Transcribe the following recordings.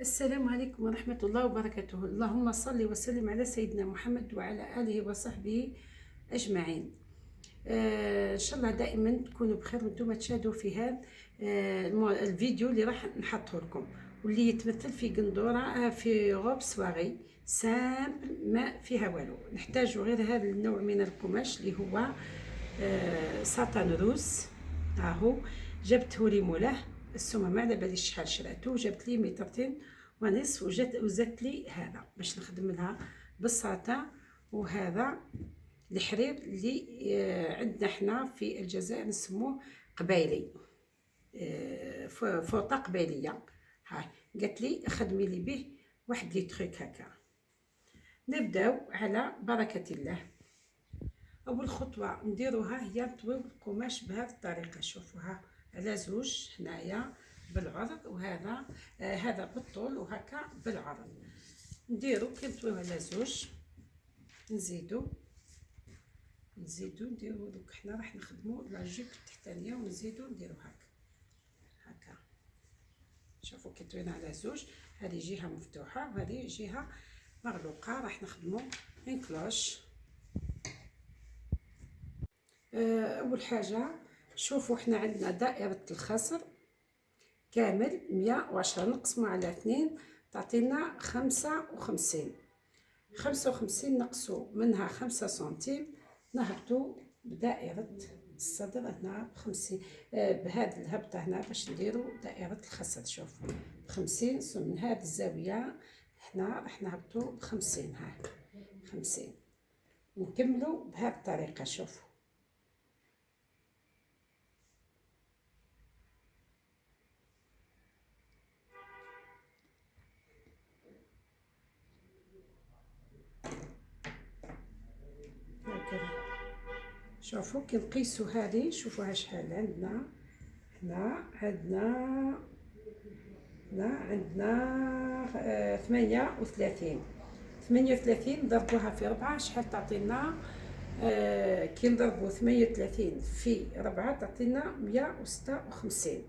السلام عليكم ورحمة الله وبركاته. اللهم صل وسلم على سيدنا محمد وعلى آله وصحبه أجمعين. إن شاء الله دائما تكونوا بخير وانتم تشاهدوا في هذا الفيديو اللي راح نحطه لكم، واللي يتمثل في قندورة في غوب سواغي سامبل ما فيها والو. نحتاج غير هذا النوع من القماش اللي هو ساتان روز. هاهو جبته لي مولاه السومه ما على باليش شحال شراتو، جبت لي مترتين ونصف وزدت لي هذا باش نخدم لها بالساتا. وهذا الحرير اللي عندنا حنا في الجزائر نسموه قبايلي، فوطه قبايليه. ها قالت لي خدمي لي به واحد لي تروك هكا. نبداو على بركه الله. اول خطوه نديروها هي نطويو القماش بهذه الطريقه. شوفوها على زوج هنايا بالعرض، وهذا هذا بالطول وهكا بالعرض. نديرو كي نطويو على زوج نزيدو نديرو دوك. حنا راح نخدمو العجيب التحتانيه ونزيدو نديرو هكا. شوفوا كي طوينا على زوج، هذه جهه مفتوحه وهذه جهه مغلوقه. راح نخدمو ان كلوش. اول حاجه شوفوا حنا عندنا دائره الخصر كامل 110 نقسمو على 2 تعطينا 55. نقصو منها 5 سنتيم نهبطو بدائره الصدر هنا ب50. بهذه الهبطه هنا باش نديرو دائره الخصر. شوفوا 50 من هذه الزاويه حنا راح نهبطو ب50. ها 50 نكملو بهذه الطريقه. شوفوا هكذا. شوفوا كي نقيسو هذه شوفوها شحال عندنا. هنا عندنا 38 نضربوها في 4 شحال تعطينا؟ كي نضربو 38 في 4 تعطينا 156.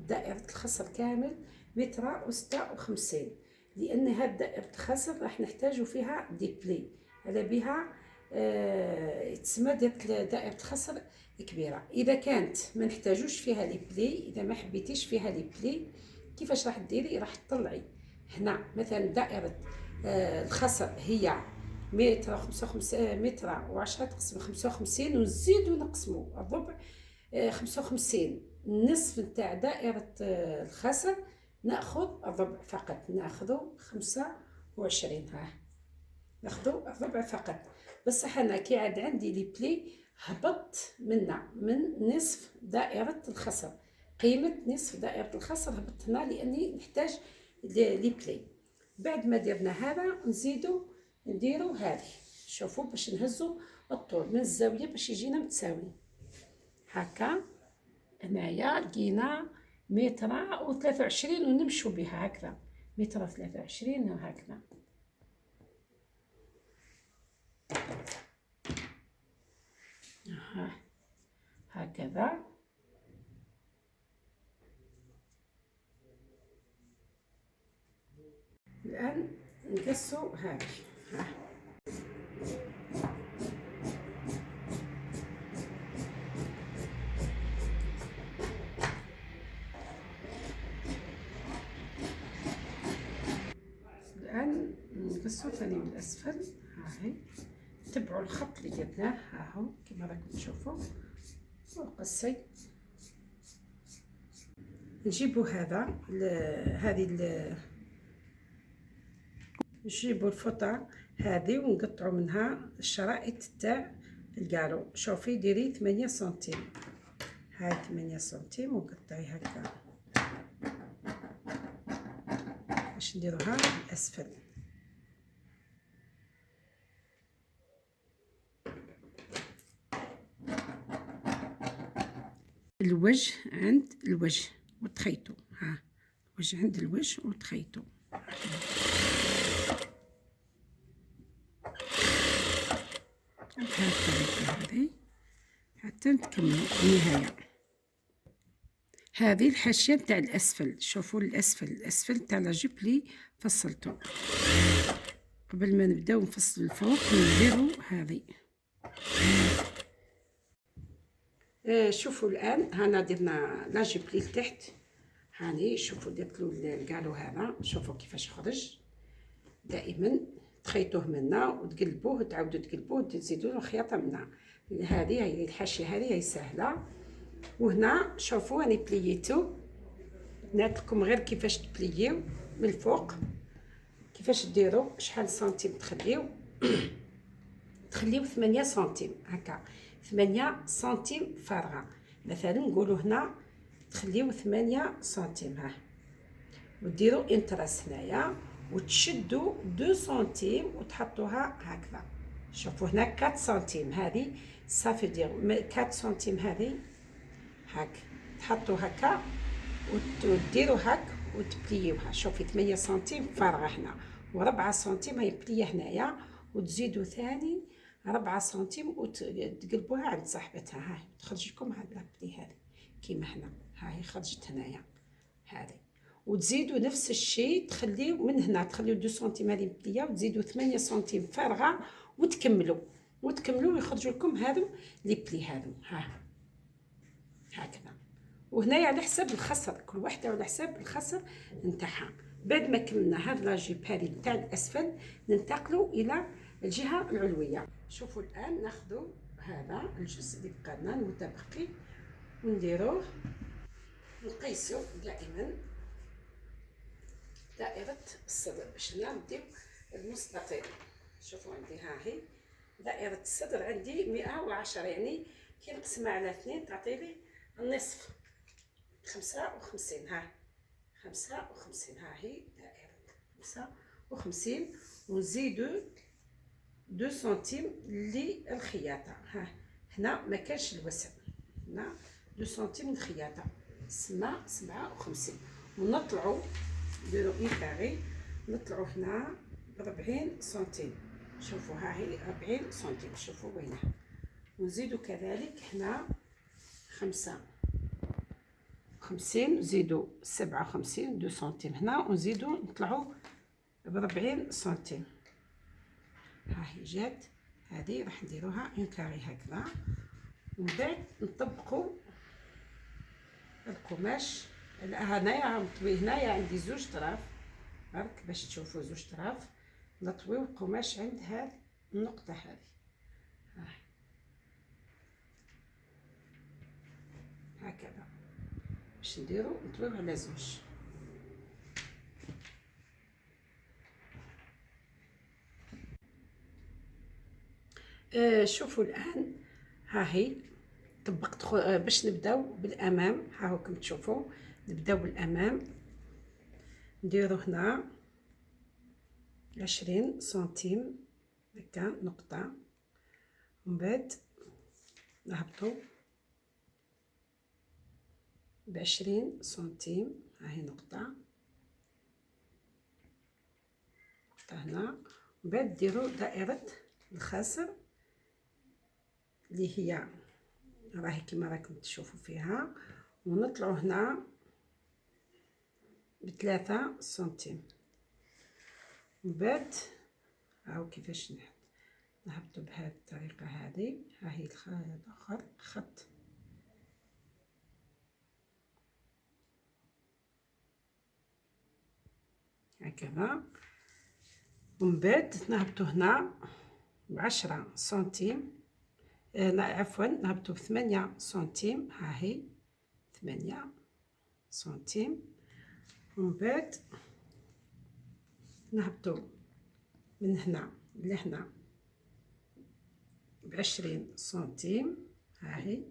دائرة الخصر كامل 156. لأن هاد دائرة الخصر راح نحتاجو فيها دي بلي، على بها تسمى دائرة الخصر كبيرة. إذا كانت ما نحتاجوش فيها لي بلي، إذا ما حبيتيش فيها لي بلي، كيفاش راح ديري؟ راح تطلعي هنا مثلا دائرة الخصر هي متر 55 متر و10 تقسم 55 ونزيدو نقسمو الربع 55. النصف نتاع دائرة الخصر ناخذ الربع فقط، ناخذو 25. ها ناخذو الربع فقط. بصح انا كي عاد عندي لي بلي هبطت من نصف دائرة الخصر، قيمة نصف دائرة الخصر هبطت هنا لاني نحتاج لي بلي. بعد ما درنا هذا نديرو هذه. شوفوا باش نهزو الطول من الزاوية باش يجينا متساوي هكا. هنايا لقينا 123 ونمشو بها هكذا 123 وهكذا. هكذا. الآن نقصو هذه. الآن نقصو ثاني من الأسفل. هاهي تبعوا الخط اللي درناه هاهو كما راكم تشوفوا وقصي. نجيبو هذا نجيبو الفوطه هذه ونقطعو منها الشرائط تاع الكالو. شوفي ديري 8 سنتيم. هاي 8 سنتيم وقطعي هكا باش نديروها الاسفل. الوجه عند الوجه وتخيطو. ها الوجه عند الوجه وتخيطو بهذه الطريقة هذه حتى نكملو النهاية. هذه الحاشيه نتاع الاسفل. شوفوا الاسفل تاع لاجيب لي فصلته. قبل ما نبداو نفصل الفوق نديرو هذه. شوفوا الان هنا درنا لاجيب لي لتحت. هاني شوفوا درت له الكالو هذا. شوفوا كيفاش خرج. دائما تخيطوه منا وتقلبوه وتعاودوا تقلبوه وتزيدوا له خياطه منا. هذه هي الحاشيه، هذه هي سهله. وهنا شوفوا راني بلييتو. قلت لكم غير كيفاش تبلييو من الفوق، كيفاش ديروا، شحال سنتيم تخليو. تخليو 8 سنتيم هكا، 8 سنتيم فارغه. مثلا نقولوا هنا تخليو 8 سنتيم. ها وديروا انتراس هنايا وتشدوا 2 سنتيم وتحطوها هكذا. شوفوا هنا 4 سنتيم. هذه صافي دير 4 سنتيم. هذه هاك تحطوا هكا وتديروا هاك وتبليوها. شوفي 8 سنتيم فارغه هنا و4 سنتيم هي بليه هنايا، وتزيدوا ثاني 4 سنتيم وتقلبوها عند صاحبتها. هاي تخرج لكم هاد لابلي هذه كيما هنا. هاي خرجت هنايا هذه. وتزيدوا نفس الشيء، تخليو من هنا تخليو 2 سنتيم هذه مبليه وتزيدوا 8 سنتيم فارغه وتكملوا ويخرجوا لكم هذو لي بلي هذو. ها هكذا. وهنايا على حساب الخصر، كل وحده على حساب الخصر نتاعها. بعد ما كملنا هاد لاجيب هذه نتاع الاسفل ننتقلوا الى الجهه العلويه. شوفوا الان ناخذوا هذا الجزء اللي بقى لنا المتبقي ونديروه، نقيسوا دائما دائره الصدر باش نديو المستطيل. شوفوا عندي ها هي دائره الصدر عندي 110، يعني كي نقسمها على 2 تعطيلي النصف 55. ها 55. ها هي دائرة 55. ونزيدو 2 سنتيم للخياطة. ها هنا ما كانش الوسع، هنا 2 سنتيم للخياطة تسمى 57. ونطلعو نديرو كاري، نطلعو هنا 40 سنتيم. شوفوا ها هي 40 سنتيم. شوفوا وينها. ونزيدو كذلك هنا 55 نزيدو 57 2 سنتيم هنا، ونزيدو نطلعو ب40 سنتيم. ها هي جات هذه راح نديروها اون كاري هكذا. ومن بعد نطبقوا القماش. هنايا نطوي، هنايا عندي 2 طراف برك باش تشوفوا 2 طراف. نطويو القماش عند هاد النقطه هذه. هكذا باش نديرو نطويو على 2. شوفوا الان ها هي طبقت باش نبداو بالامام. ها هوكم تشوفوا نبداو بالامام. نديرو هنا 20 سنتيم هكا نقطه، ومن بعد نهبطو ب20 سنتيم. ها هي نقطه هنا. ومن بعد ديروا دائره الخاسر اللي هي راهي كما راكم تشوفوا فيها، ونطلعوا هنا ب3 سنتيم. من بعد هاو كيفاش نهبطوا بهذه الطريقه هذه. ها هي الاخر خط هكذا. ومن بعد نهبطوا هنا ب10 سنتيم. عفوا نهبطوا ب8 سنتيم. ها هي 8 سنتيم. ومن بعد نهبطوا من هنا لهنا ب20 سنتيم. ها هي.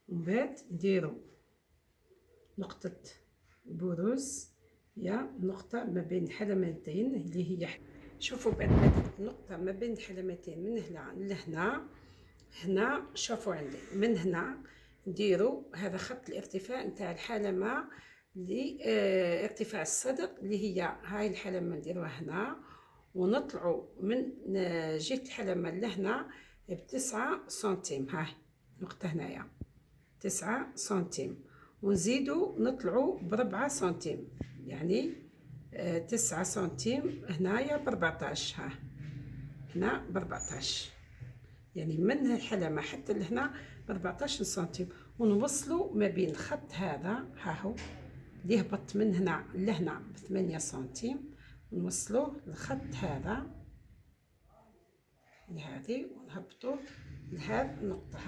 ومن بعد نديروا نقطة بروز، هي نقطة ما بين الحلمتين اللي هي شوفوا بعد ما درت نقطة ما بين الحلمتين من هنا لهنا. هنا شوفوا عندي من هنا نديروا هذا خط الارتفاع نتاع الحلمة لارتفاع الصدر اللي هي هاي الحلمة نديروها هنا، ونطلعوا من جهة الحلمة لهنا ب9 سنتيم. هاي نقطة هنايا 9 سنتيم، ونزيدو نطلعو ب4 سنتيم، يعني 9 سنتيم هنايا ب14. ها هنا ب14، يعني من الحلمة حتى لهنا ب14 سنتيم، ونوصلو ما بين الخط هذا ها هو اللي هبط من هنا لهنا ب8 سنتيم، ونوصلوه للخط هذا لهذه، ونهبطوه لهذه النقطة.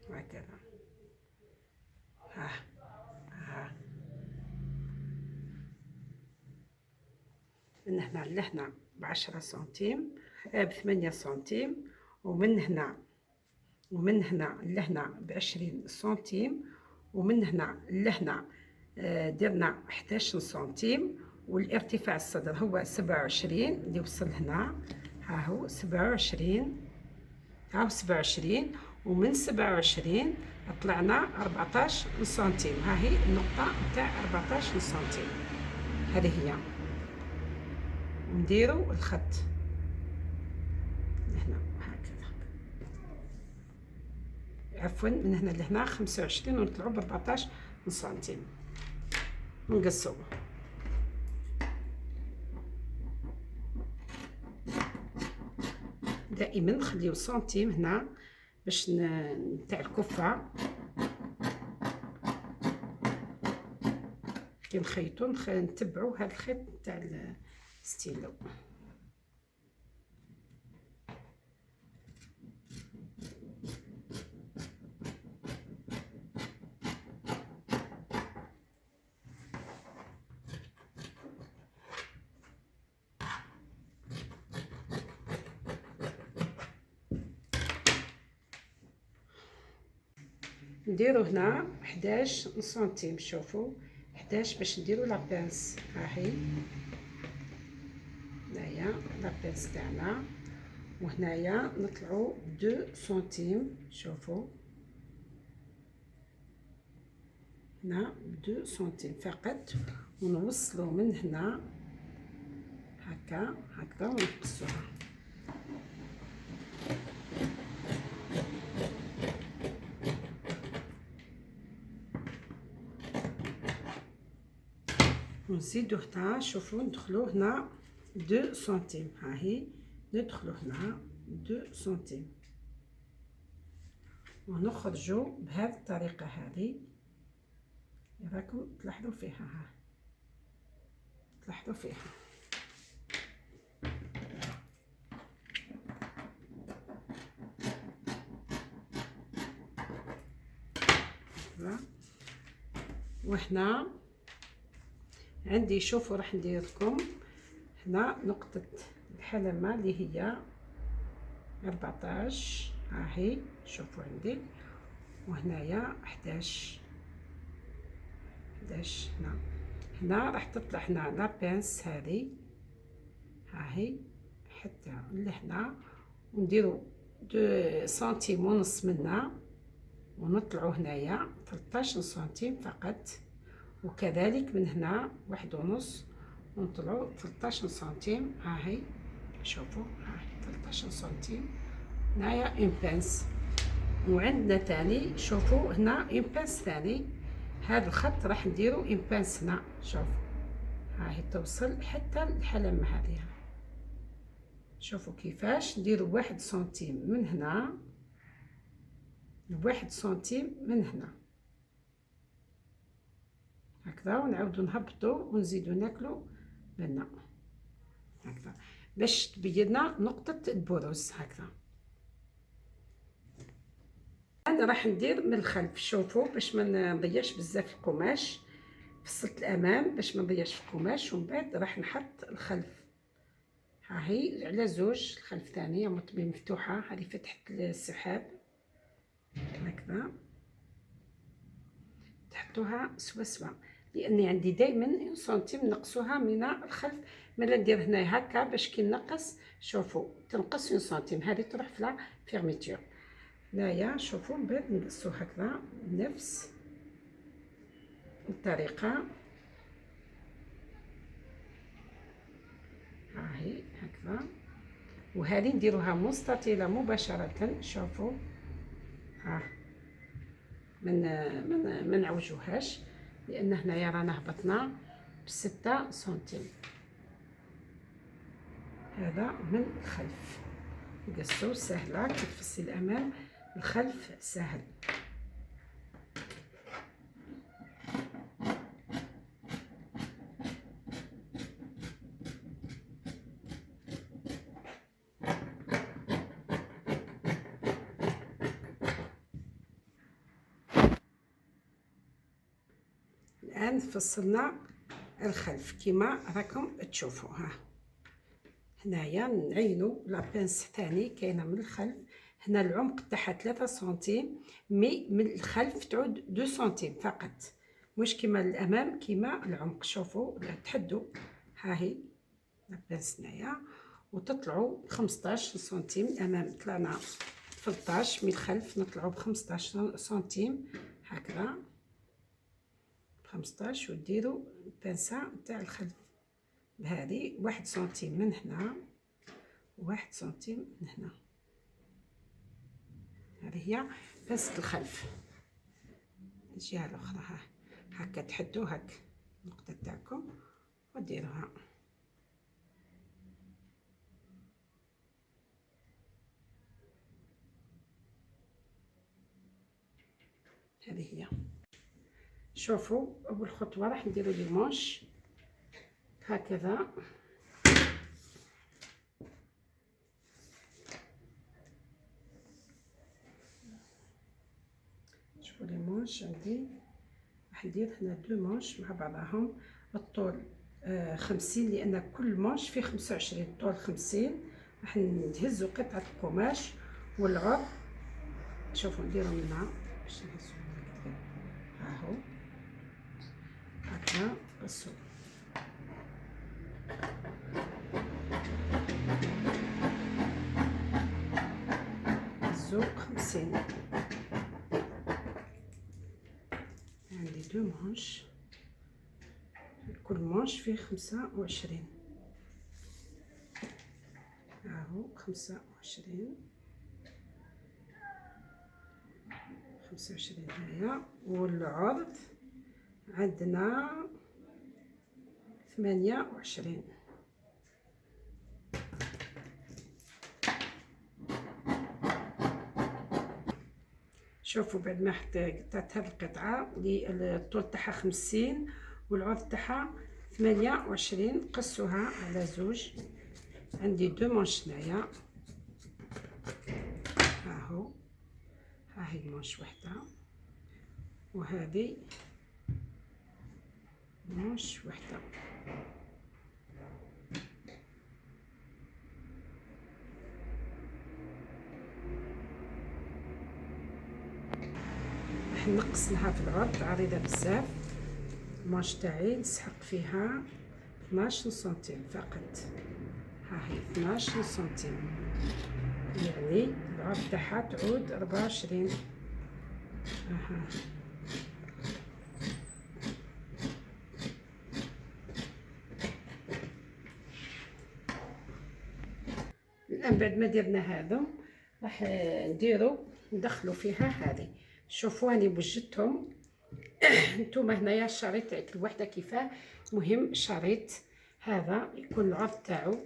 هكذا. ها من هنا لهنا ب10 سنتيم، ب8 سنتيم، ومن هنا لهنا ب20 سنتيم، ومن هنا لهنا درنا 11 سنتيم، والارتفاع الصدر هو 27 اللي وصل هنا. ها هو 27، ها هو 27، ومن 27 طلعنا 14 سنتيم. ها هي النقطة نتاع 14 سنتيم، هذه هي. ونديرو الخط هنا هكذا، عفوا من هنا لهنا 25، ونطلعو ب 14 سنتيم، ونقصو. دائما نخليو سنتيم هنا باش نتاع الكفة كي نخيطو نتبعو هذا الخيط نتاع الستيلو. نديرو هنا 11 سنتيم، شوفوا 11 باش نديرو لابانس. ها هي هنايا لابانس تاعنا، وهنايا نطلعو 2 سنتيم، شوفوا هنا 2 سنتيم فقط، ونوصلو من هنا هكا هكذا ونقصوها. ونزيدو هنا، شوفوا ندخلو هنا 2 سنتيم. ها هي ندخلو هنا 2 سنتيم، ونخرجو بهذه الطريقة هذه. راكم تلاحظوا فيها، ها تلاحظوا فيها. وهنا عندي، شوفوا راح ندير لكم هنا نقطة الحلمة اللي هي 14. ها هي شوفوا عندي، وهنايا 11 هنا راح تطلع هنا لابانس هذه. ها هي حتى لهنا، ونديرو 2 سنتيم ونص منا، ونطلعو هنايا 13 سنتيم فقط، وكذلك من هنا 1.5 ونطلعو 13 سنتيم. ها هي شوفوا، ها 13 سنتيم هنايا اون بانس. وعندنا تاني، شوفوا هنا اون بانس ثاني، هذا الخط راح نديرو اون بانس هنا. شوف ها هي توصل حتى الحلمة هذه. شوفوا كيفاش نديرو 1 سنتيم من هنا، 1 سنتيم من هنا هكذا، ونعاودو نهبطو ونزيدو ناكلو لنا هكذا باش تبيننا نقطة البروز هكذا. انا راح ندير من الخلف، شوفوا باش ما نضيعش بزاف القماش، فصلت الامام باش ما نضيعش في القماش، ومن بعد راح نحط الخلف. ها هي على زوج، الخلف ثانيه مطبي مفتوحه، هذه فتحه السحاب هكذا، تحطوها سوا سوا، لاني عندي دائما سنتيم نقصوها من الخلف. ملي ندير هنا هكا باش كي نقص، شوفوا تنقص سنتيم، هذه تروح في لا فيرميتور. هنايا شوفوا من بعد نقصو هكذا بنفس الطريقه. ها هي هكذا، وهذه نديروها مستطيله مباشره. شوفوا ها، من نعوجوهاش، لان هنايا رانا هبطنا ب6 سنتيم. هذا من الخلف قصو سهله، كتفصي الامام الخلف سهل. الان فصلنا الخلف كما راكم تشوفوها. هنايا نعينوا لابانس ثاني كاينه من الخلف. هنا العمق تاعها 3 سنتيم، مي من الخلف تعود 2 سنتيم فقط، مش كما الامام كما العمق. شوفوا تحدوا، ها هي لابانس هنايا، وتطلعوا 15 سنتيم. الامام طلعنا 13، من الخلف نطلعوا ب 15 سنتيم هكذا، 15، وديروا البانسه نتاع الخلف بهذه 1 سنتيم من هنا، 1 سنتيم من هنا. هذه هي بانسة الخلف. الجهه الاخرى هكا تحدوا هك النقطه تاعكم وديروها. هذه هي. شوفوا اول خطوه راح نديروا لي مونش هكذا، شوفوا لي مونش عندي راح ندير هنا 2 مونش مع بعضهم. الطول 50، لان كل مونش فيه 25، الطول 50. راح نهزوا قطعه القماش والعرض، شوفوا نديروا منها باش نهزوا كذا، ها هو هكذا قصوا. هزوا 50. عندي 2 مونش، كل مونش فيه 25، ها هو 25 هنايا. والعرض عندنا 28. شوفوا بعد ما قطعت هذه القطعه اللي الطول تاعها 50 والعرض تاعها 28، قصوها على زوج. عندي 2 مونش هنايا، ها هو، ها هي مونش وحده، وهذه مونش وحده. راح نقص لها في العرض عريضه بزاف. المونش تاعي نسحق فيها 12 سنتيم فقط، ها هي 12 سنتيم، يعني العرض تاعها تعود 24. اها الان بعد ما درنا هذا راح ندخلوا فيها هذه. شوفوا راني وجدتهم. نتوما هنايا الشريط تاع كل وحده كيفاه. مهم الشريط هذا يكون العرض تاعو،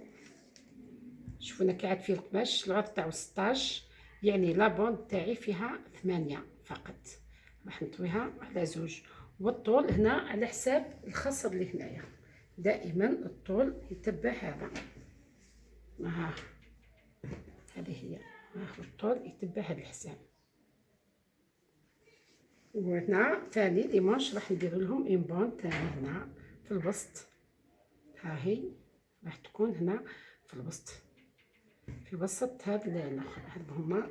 شوفوا انا قاعد فيه القماش، العرض تاعو 16، يعني لابوند تاعي فيها 8 فقط. راح نطويها على زوج. والطول هنا على حساب الخصر اللي هنايا، دائما الطول يتبع هذا. ها هذه هي، الطول يتبع هذا الحساب. وهنا ثاني ديماش راح ندير لهم امبون ثاني هنا في الوسط. ها هي راح تكون هنا في الوسط، في وسط هاد الاخر. هاد هما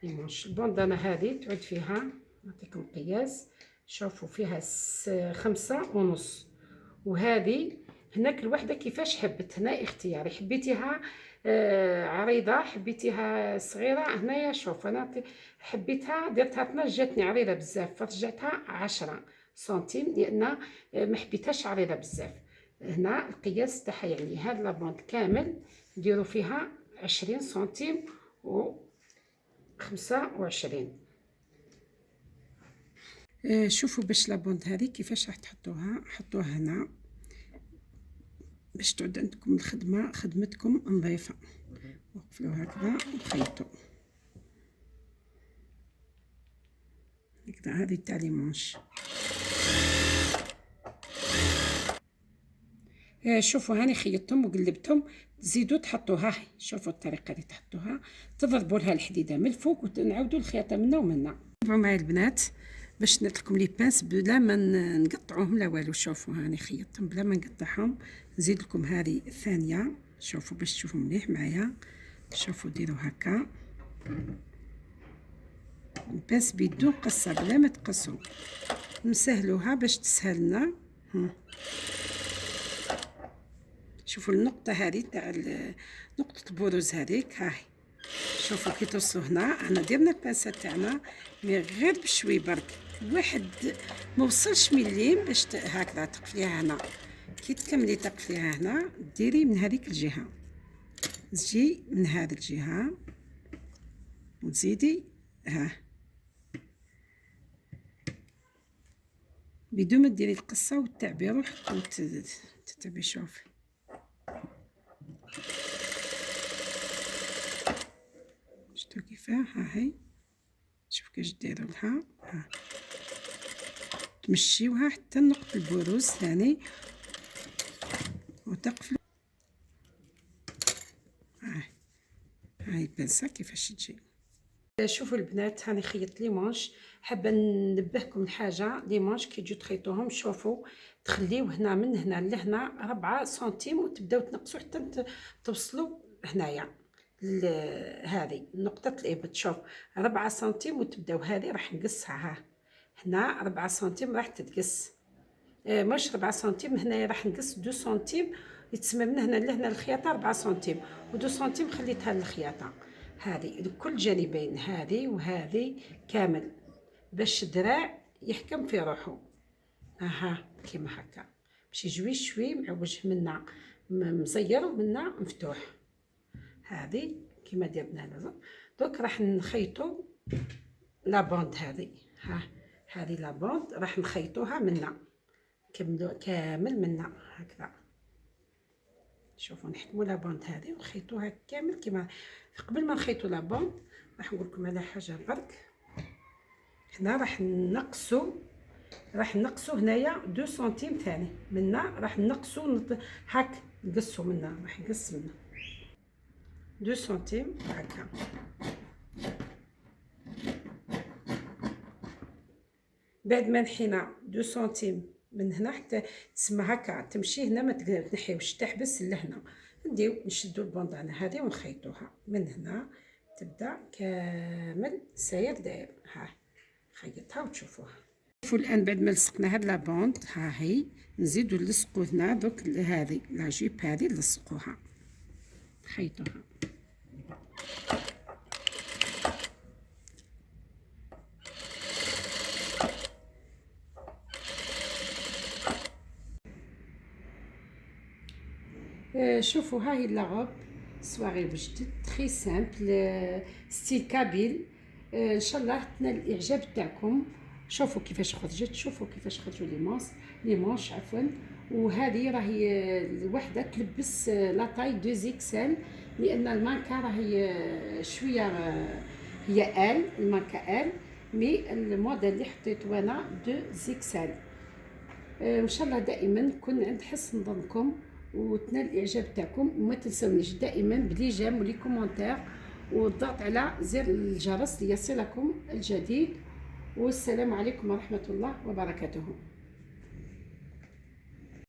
ديماش. البوندانه هذه تعود فيها، نعطيكم قياس، شوفوا فيها 5.5. وهذه هناك الوحده كيفاش حبت، هنا اختياري، حبيتيها عريضه حبيتيها صغيره. هنايا شوف انا حبيتها درتها 12، جاتني عريضه بزاف فرجعتها 10 سنتيم، لان ما حبيتهاش عريضه بزاف. هنا القياس تاعها، يعني هاد لابوند كامل نديروا فيها 20 سنتيم و25. شوفوا باش لابوند هذه كيفاش راح تحطوها. حطوها هنا باش تعود عندكم الخدمه خدمتكم نظيفه. وقفلوا هكذا وخيطوا هكذا. هذه تاع لي مونش. شوفوا هاني خيطتهم وقلبتهم. تزيدوا تحطوها. شوفوا الطريقه اللي تحطوها. تضربوا لها الحديده من الفوق وتنعاودوا الخياطه منا ومنا. تبعوا معايا البنات باش ندير لكم لي بانس بلا ما نقطعوهم لا والو. شوفوا هاني خيطتهم بلا ما نقطعهم. نزيد لكم هذه الثانيه. شوفوا باش تشوفوا مليح معايا. شوفوا ديروا هكا البانس بدون قصه بلا ما تقصوا. نسهلوها باش تسهلنا. شوفوا النقطه هذه تاع نقطه البروز هذيك. هاي شوفوا كي توصلوا هنا انا درنا البانسه تاعنا مي غير بشوي برك. واحد ما وصلش مليم باش هكذا تقفليها هنا. كي تكملي تقفليها هنا ديري من هذيك الجهه. تجي من هذه الجهه وتزيدي بدون ما ديري القصه والتعبير وتتعبي. شوفي شفتوا كيفاه. هاي شوف كيفاش ديروا لها. تمشيوها حتى نقطة البروز ثاني وتقفلوا. هاي البنسة كيفاش تجي. شوفوا البنات هاني خيط لي مانش. حابه ننبهكم لحاجه. لي مانش كي تجيو تخيطوهم شوفوا تخليو هنا من هنا لهنا 4 سنتيم وتبداو تنقصوا حتى توصلوا هنايا هذه نقطه الابط. شوف 4 سنتيم وتبداو. هذه راح نقصها هنا 4 سنتيم راح تتقص. مش 4 سنتيم هنايا راح نقص 2 سنتيم. يتسمى من هنا لهنا الخياطه 4 سنتيم و2 سنتيم خليتها للخياطه. هذه لكل جانبين هذه وهذه كامل باش الدراع يحكم في روحه. كيما هكا باش يجوي شوي معوج منا مزير ومنا مفتوح. هذه كيما درنا لازم. دوك راح نخيطوا لابوند هذه. هذه لابوند راح نخيطوها منا كامل منا هكذا. شوفوا نحكموا لابوند هذه ونخيطوها كامل. كيما قبل ما نخيطوا لابوند راح نقول لكم على حاجه برك. هنا راح نقصوا هنايا 2 سنتيم ثاني منا. راح نقصوا هاك نقصوا منا. راح نقص منا 2 سنتيم هكا. بعد ما نحينا 2 سنتيم من هنا حتى تسمى هكا تمشي هنا ما تنحيوش تحبس لهنا. نديو نشدو البوندانه هذه ونخيطوها من هنا تبدا كامل ساير داير. خيطها وتشوفوها. شوفوا الان بعد ما لصقنا هاد لابوند هي نزيدو نلصقو هنا دوك هذه لاجيب هذه نلصقوها خيطوها. شوفوا هاي لاغوب سواغي وجدت تري سامبل ستيل كابيل. ان شاء الله تنال الاعجاب تاعكم. شوفوا كيفاش خرجت. شوفوا كيفاش خرجوا لي مونش عفوا. وهذه راهي الوحده تلبس لا تاي 2 اكسل لان المانكا راهي شويه هي المانكا مي الموديل اللي حطيته انا 2 اكسل. ان شاء الله دائما نكون عند حسن ظنكم وتنال الاعجاب تاعكم. وما تنسونيش دائما بلي جيم ولي كومونتير والضغط على زر الجرس ليصلكم الجديد. والسلام عليكم ورحمه الله وبركاته.